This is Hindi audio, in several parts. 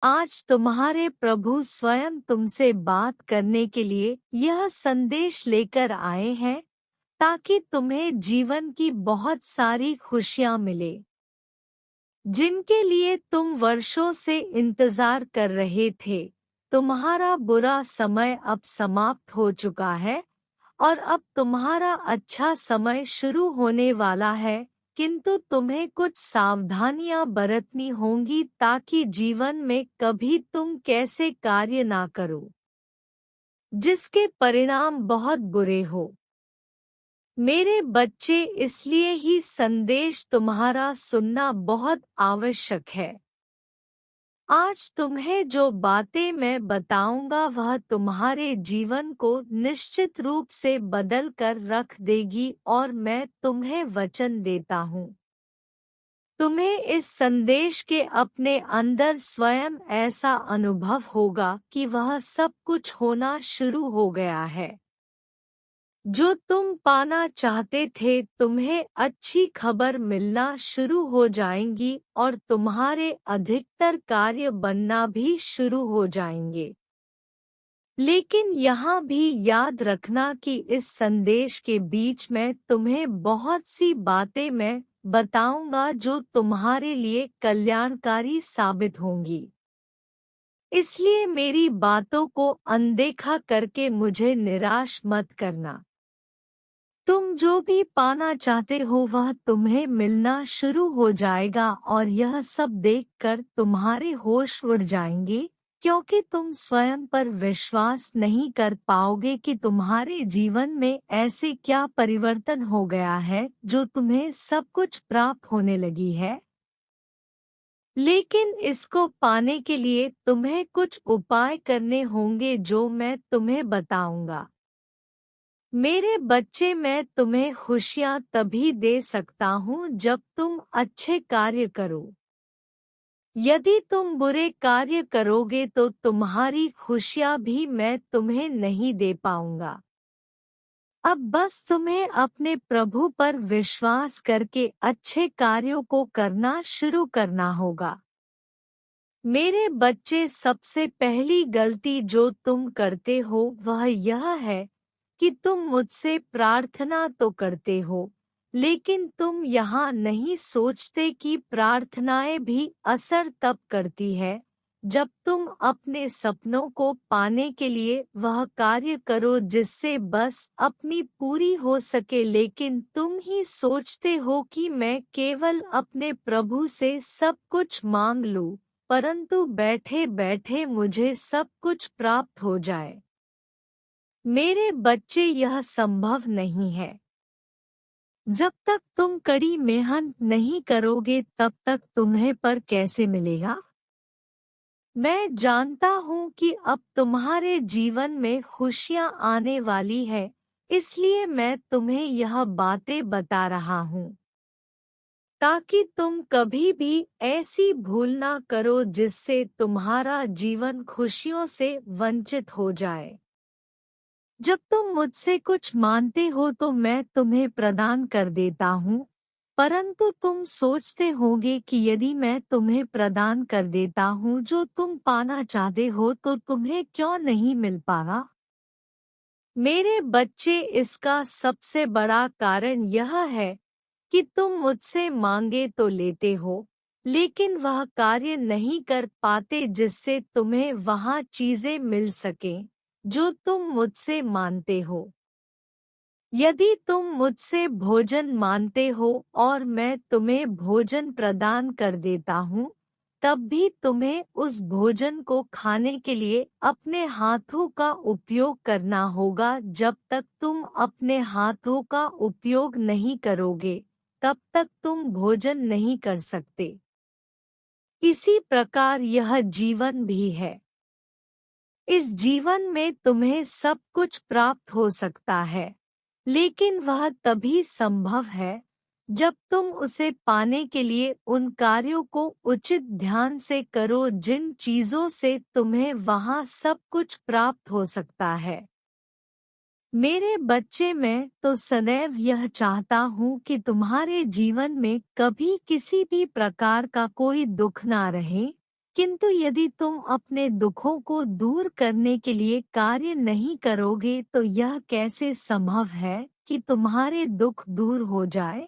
आज तुम्हारे प्रभु स्वयं तुमसे बात करने के लिए यह संदेश लेकर आए हैं ताकि तुम्हें जीवन की बहुत सारी खुशियां मिले, जिनके लिए तुम वर्षों से इंतजार कर रहे थे। तुम्हारा बुरा समय अब समाप्त हो चुका है और अब तुम्हारा अच्छा समय शुरू होने वाला है, किंतु तुम्हें कुछ सावधानियां बरतनी होंगी ताकि जीवन में कभी तुम कैसे कार्य ना करो जिसके परिणाम बहुत बुरे हो। मेरे बच्चे, इसलिए ही संदेश तुम्हारा सुनना बहुत आवश्यक है। आज तुम्हें जो बातें मैं बताऊंगा वह तुम्हारे जीवन को निश्चित रूप से बदल कर रख देगी और मैं तुम्हें वचन देता हूँ, तुम्हें इस संदेश के अपने अंदर स्वयं ऐसा अनुभव होगा कि वह सब कुछ होना शुरू हो गया है जो तुम पाना चाहते थे। तुम्हें अच्छी खबर मिलना शुरू हो जाएंगी और तुम्हारे अधिकतर कार्य बनना भी शुरू हो जाएंगे। लेकिन यहाँ भी याद रखना कि इस संदेश के बीच में तुम्हें बहुत सी बातें मैं बताऊंगा जो तुम्हारे लिए कल्याणकारी साबित होंगी। इसलिए मेरी बातों को अनदेखा करके मुझे निराश मत करना। तुम जो भी पाना चाहते हो वह तुम्हें मिलना शुरू हो जाएगा और यह सब देखकर तुम्हारे होश उड़ जाएंगे, क्योंकि तुम स्वयं पर विश्वास नहीं कर पाओगे कि तुम्हारे जीवन में ऐसे क्या परिवर्तन हो गया है जो तुम्हें सब कुछ प्राप्त होने लगी है। लेकिन इसको पाने के लिए तुम्हें कुछ उपाय करने होंगे जो मैं तुम्हें बताऊंगा। मेरे बच्चे, मैं तुम्हें खुशियां तभी दे सकता हूँ जब तुम अच्छे कार्य करो। यदि तुम बुरे कार्य करोगे तो तुम्हारी खुशियां भी मैं तुम्हें नहीं दे पाऊंगा। अब बस तुम्हें अपने प्रभु पर विश्वास करके अच्छे कार्यों को करना शुरू करना होगा। मेरे बच्चे, सबसे पहली गलती जो तुम करते हो वह यह है कि तुम मुझसे प्रार्थना तो करते हो, लेकिन तुम यहाँ नहीं सोचते कि प्रार्थनाएं भी असर तब करती है जब तुम अपने सपनों को पाने के लिए वह कार्य करो जिससे बस अपनी पूरी हो सके। लेकिन तुम ही सोचते हो कि मैं केवल अपने प्रभु से सब कुछ मांग लूं, परंतु बैठे बैठे मुझे सब कुछ प्राप्त हो जाए। मेरे बच्चे, यह संभव नहीं है। जब तक तुम कड़ी मेहनत नहीं करोगे तब तक तुम्हें पर कैसे मिलेगा। मैं जानता हूँ कि अब तुम्हारे जीवन में खुशियाँ आने वाली है, इसलिए मैं तुम्हें यह बातें बता रहा हूँ ताकि तुम कभी भी ऐसी भूल ना करो जिससे तुम्हारा जीवन खुशियों से वंचित हो जाए। जब तुम मुझसे कुछ मांगते हो तो मैं तुम्हें प्रदान कर देता हूँ, परंतु तुम सोचते होगे कि यदि मैं तुम्हें प्रदान कर देता हूँ जो तुम पाना चाहते हो तो तुम्हें क्यों नहीं मिल पागा। मेरे बच्चे, इसका सबसे बड़ा कारण यह है कि तुम मुझसे मांगे तो लेते हो, लेकिन वह कार्य नहीं कर पाते जिससे तुम्हें वहाँ चीजें मिल सकें जो तुम मुझसे मानते हो। यदि तुम मुझसे भोजन मानते हो और मैं तुम्हें भोजन प्रदान कर देता हूँ, तब भी तुम्हें उस भोजन को खाने के लिए अपने हाथों का उपयोग करना होगा। जब तक तुम अपने हाथों का उपयोग नहीं करोगे तब तक तुम भोजन नहीं कर सकते। इसी प्रकार यह जीवन भी है। इस जीवन में तुम्हें सब कुछ प्राप्त हो सकता है, लेकिन वह तभी संभव है जब तुम उसे पाने के लिए उन कार्यों को उचित ध्यान से करो जिन चीजों से तुम्हें वहाँ सब कुछ प्राप्त हो सकता है। मेरे बच्चे, मैं तो सदैव यह चाहता हूँ कि तुम्हारे जीवन में कभी किसी भी प्रकार का कोई दुख ना रहे, किंतु यदि तुम अपने दुखों को दूर करने के लिए कार्य नहीं करोगे तो यह कैसे संभव है कि तुम्हारे दुख दूर हो जाए?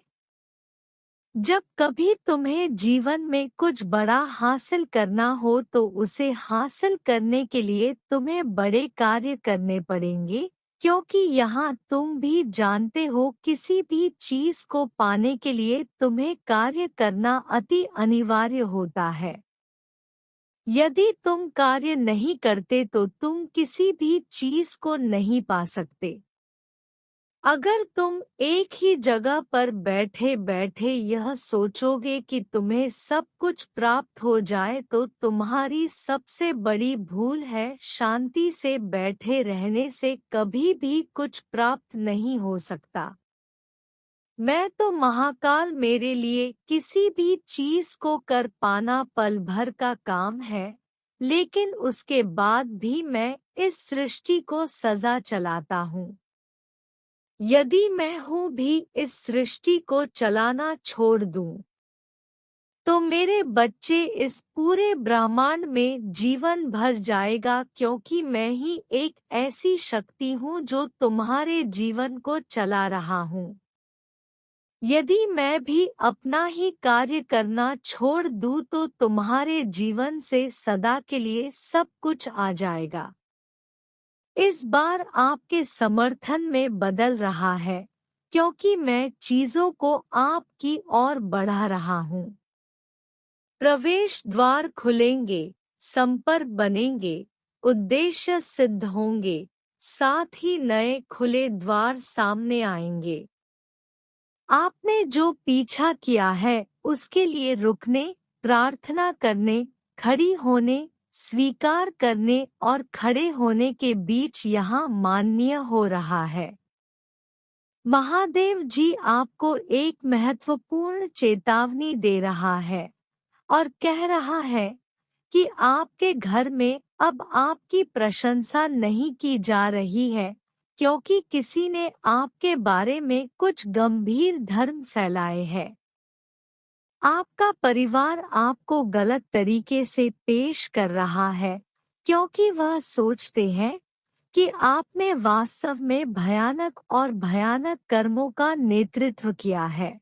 जब कभी तुम्हें जीवन में कुछ बड़ा हासिल करना हो तो उसे हासिल करने के लिए तुम्हें बड़े कार्य करने पड़ेंगे, क्योंकि यहाँ तुम भी जानते हो किसी भी चीज को पाने के लिए तुम्हें कार्य करना अति अनिवार्य होता है। यदि तुम कार्य नहीं करते तो तुम किसी भी चीज को नहीं पा सकते। अगर तुम एक ही जगह पर बैठे बैठे यह सोचोगे कि तुम्हें सब कुछ प्राप्त हो जाए तो तुम्हारी सबसे बड़ी भूल है। शांति से बैठे रहने से कभी भी कुछ प्राप्त नहीं हो सकता। मैं तो महाकाल, मेरे लिए किसी भी चीज को कर पाना पल भर का काम है, लेकिन उसके बाद भी मैं इस सृष्टि को सजा चलाता हूँ। यदि मैं हूँ भी इस सृष्टि को चलाना छोड़ दूं, तो मेरे बच्चे इस पूरे ब्रह्मांड में जीवन भर जाएगा, क्योंकि मैं ही एक ऐसी शक्ति हूँ जो तुम्हारे जीवन को चला रहा हूँ। यदि मैं भी अपना ही कार्य करना छोड़ दूं तो तुम्हारे जीवन से सदा के लिए सब कुछ आ जाएगा। इस बार आपके समर्थन में बदल रहा है, क्योंकि मैं चीजों को आपकी ओर बढ़ा रहा हूँ। प्रवेश द्वार खुलेंगे, संपर्क बनेंगे, उद्देश्य सिद्ध होंगे, साथ ही नए खुले द्वार सामने आएंगे। आपने जो पीछा किया है उसके लिए रुकने, प्रार्थना करने, खड़ी होने, स्वीकार करने और खड़े होने के बीच यहाँ माननीय हो रहा है। महादेव जी आपको एक महत्वपूर्ण चेतावनी दे रहा है और कह रहा है कि आपके घर में अब आपकी प्रशंसा नहीं की जा रही है, क्योंकि किसी ने आपके बारे में कुछ गंभीर धर्म फैलाए हैं। आपका परिवार आपको गलत तरीके से पेश कर रहा है, क्योंकि वह सोचते हैं कि आपने वास्तव में भयानक और भयानक कर्मों का नेतृत्व किया है।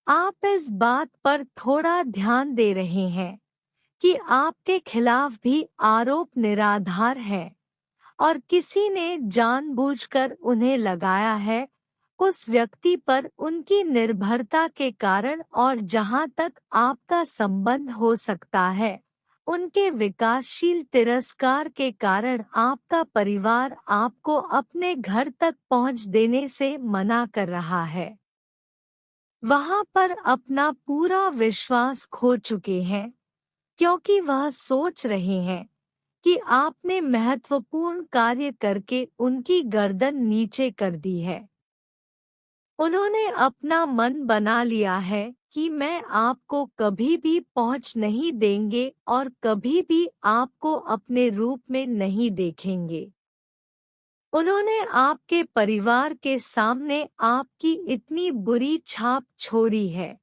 आप इस बात पर थोड़ा ध्यान दे रहे हैं कि आपके खिलाफ भी आरोप निराधार है और किसी ने जानबूझकर उन्हें लगाया है, उस व्यक्ति पर उनकी निर्भरता के कारण और जहां तक आपका संबंध हो सकता है, उनके विकासशील तिरस्कार के कारण आपका परिवार आपको अपने घर तक पहुंच देने से मना कर रहा है। वहां पर अपना पूरा विश्वास खो चुके हैं, क्योंकि वह सोच रहे हैं कि आपने महत्वपूर्ण कार्य करके उनकी गर्दन नीचे कर दी है। उन्होंने अपना मन बना लिया है कि मैं आपको कभी भी पहुंच नहीं देंगे और कभी भी आपको अपने रूप में नहीं देखेंगे। उन्होंने आपके परिवार के सामने आपकी इतनी बुरी छाप छोड़ी है